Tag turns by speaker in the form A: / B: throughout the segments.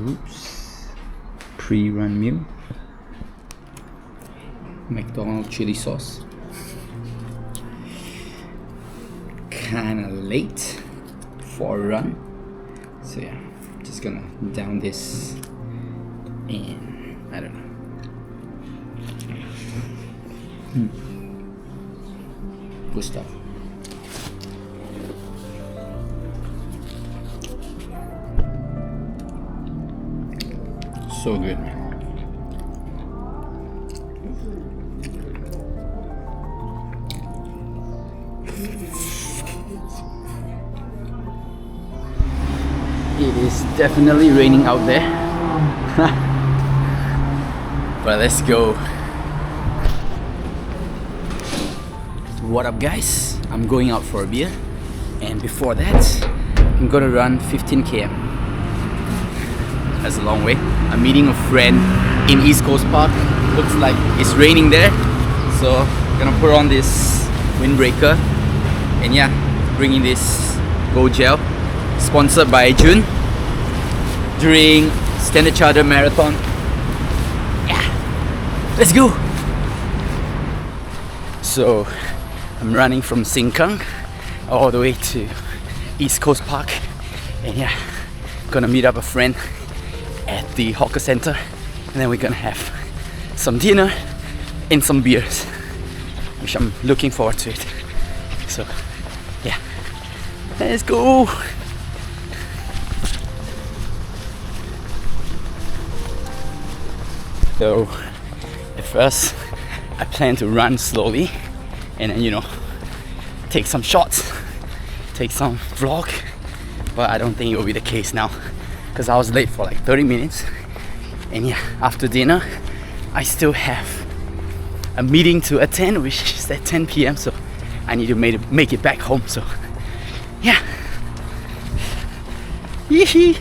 A: Oops. Pre-run meal. McDonald's chili sauce. Kinda late for a run. So yeah, just gonna down this in, I don't know. Good stuff. So good, man. It is definitely raining out there. But let's go. What up, guys? I'm going out for a beer, and before that I'm gonna run 15 km. That's a long way. I'm meeting a friend in East Coast Park. Looks like it's raining there, so I'm gonna put on this windbreaker, and yeah, bringing this Go Gel, sponsored by June during Standard Chartered Marathon. Yeah, let's go. So I'm running from Sengkang all the way to East Coast Park, and yeah, gonna meet up a friend at the hawker center, and then we're gonna have some dinner and some beers, which I'm looking forward to it. So yeah, let's go. So at first I plan to run slowly and then, you know, take some shots, take some vlog, but I don't think it will be the case now, because I was late for like 30 minutes, and yeah, after dinner I still have a meeting to attend, which is at 10 p.m, so I need to make it back home. So yeah, yee.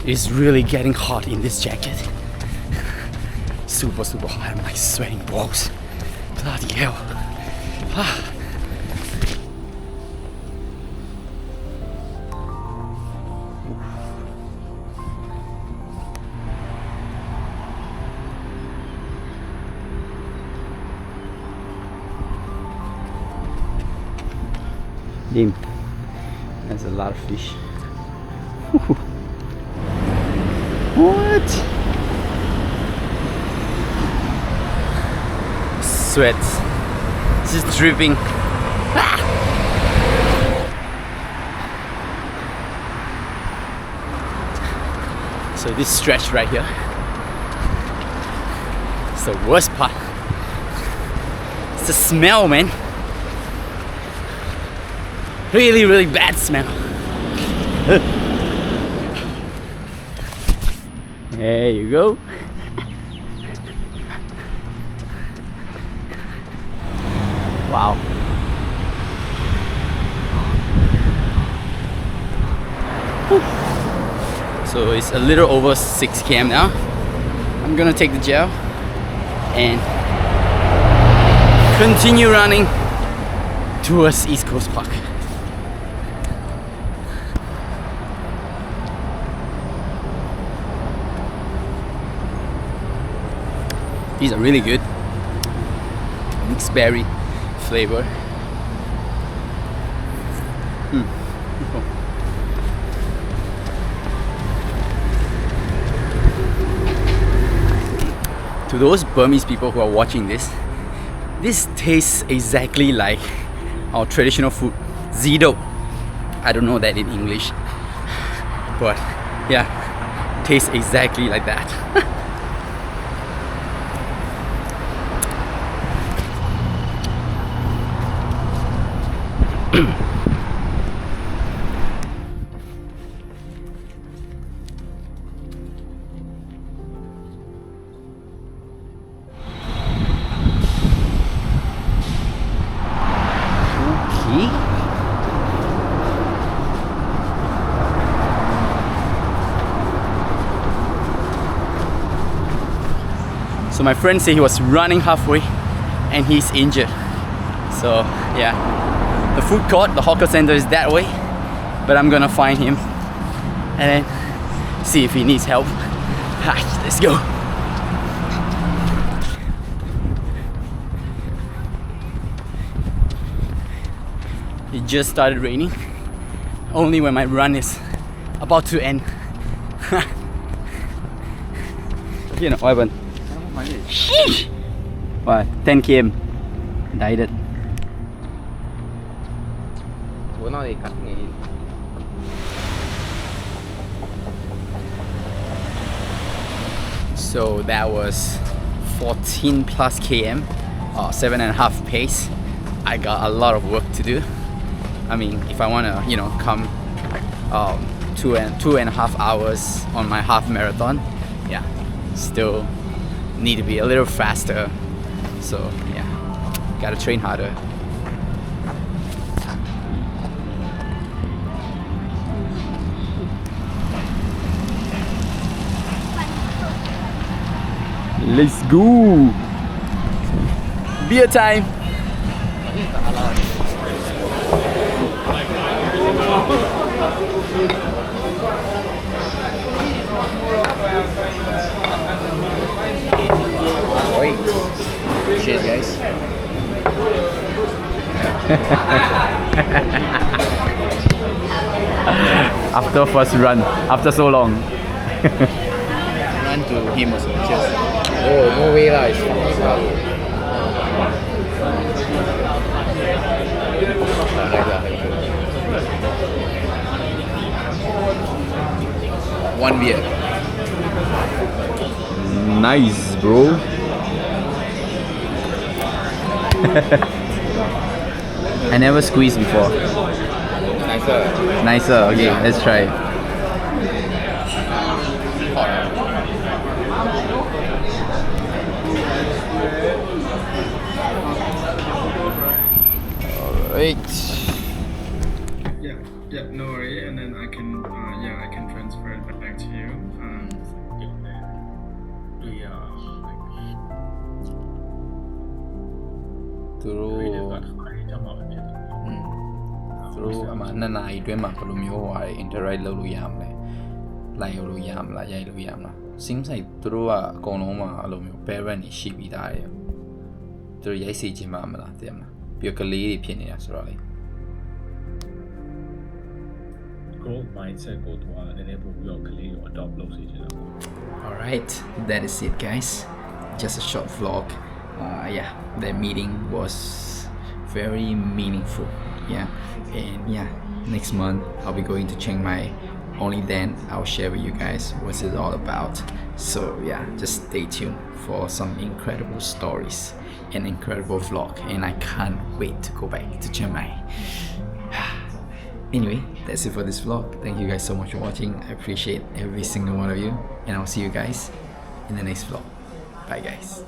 A: It's really getting hot in this jacket. Super hot. I'm like sweating balls. Bloody hell. Damn, that's a lot of fish. What? Sweat. It's just dripping. So this stretch right here, it's the worst part. It's the smell, man. Really bad smell. There you go. Wow. So it's a little over 6 km now. I'm gonna take the gel and continue running towards East Coast Park. These are really good. Mixed berry flavor. To those Burmese people who are watching this tastes exactly like our traditional food, zido. I don't know that in English, but yeah, tastes exactly like that. So my friend said he was running halfway and he's injured. So yeah, the food court, the hawker center is that way, but I'm gonna find him and then see if he needs help. Let's go. It just started raining, only when my run is about to end. You know what happened? Sheesh! What? 10 km. Died it. So that was 14 plus km, 7.5 pace. I got a lot of work to do. I mean, if I wanna, you know, come 2.5 hours on my half marathon, yeah, still need to be a little faster. So yeah, gotta train harder. Let's go! Beer time!
B: Wait. Cheers, guys.
A: After first run, after so long.
B: Run to him also. Cheers. Oh, no way lah. It's fucking well. One beer.
A: Nice, bro. I never squeezed before.
B: Nicer.
A: Nicer, okay, let's try. Alright.
C: Yeah, no worry, and then I can, I can transfer it back to you.
B: Through အမှ2နာရီအတွင်းမှာဘယ်လိုမျိုးဟို interact လုပ်လို့ရမလဲလိုက်လို့ရမလားရိုက်လို့ရမလား seems like သူတို့ကအကုန်လုံးမှာအဲ့လိုမျိုး parent တွေရှိပြီးသားတယ်သူတို့ရိုက်စီခြင်းမလားသိရမလားပြီးတော့ကလေးတွေဖြစ်နေတာဆိုတော့လေ
C: growth mindset ကိုသူကနည်းနည်းပို့ပြီးတော့ကလေးကို adopt လုပ်စေချင်တာပေါ့
A: Alright, that is it, guys. Just a short vlog. Yeah, the meeting was very meaningful. Yeah, and yeah, next month I'll be going to Chiang Mai. Only then I'll share with you guys what's it all about. So yeah, just stay tuned for some incredible stories and incredible vlog. And I can't wait to go back to Chiang Mai. Anyway, that's it for this vlog. Thank you guys so much for watching. I appreciate every single one of you, and I'll see you guys in the next vlog. Bye guys.